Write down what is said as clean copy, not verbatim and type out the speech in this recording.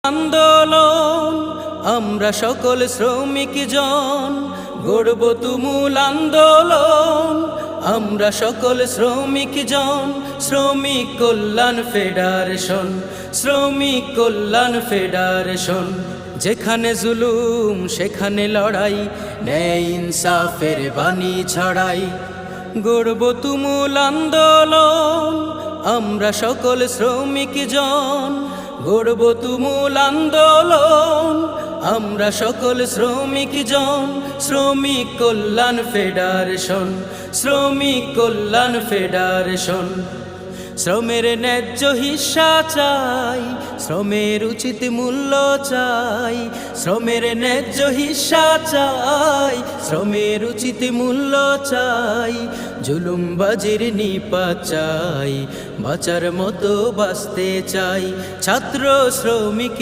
আন্দোলন আমরা সকল শ্রমিক জন গড়ব তুমুল আন্দোলন আমরা সকল শ্রমিক জন শ্রমিক কল্যাণ ফেডারেশন শ্রমিক কল্যাণ ফেডারেশন যেখানে জুলুম সেখানে লড়াই ন্যায় ইনসাফের বাণী ছড়াই গড়ব তুমুল আন্দোলন আমরা সকল শ্রমিক জন গড়ব তুমুল আন্দোলন আমরা সকল শ্রমিক জন শ্রমিক কল্যাণ ফেডারেশন শ্রমিক কল্যাণ ফেডারেশন শ্রমের ন্যায্য হিস্সা চাই শ্রমের উচিত মূল্য চাই শ্রমের ন্যায্য হিস্সা চাই শ্রমের উচিত মূল্য চাই জুলুমবাজির নিপাত চাই বাঁচার মতো বাঁচতে চাই ছাত্র শ্রমিক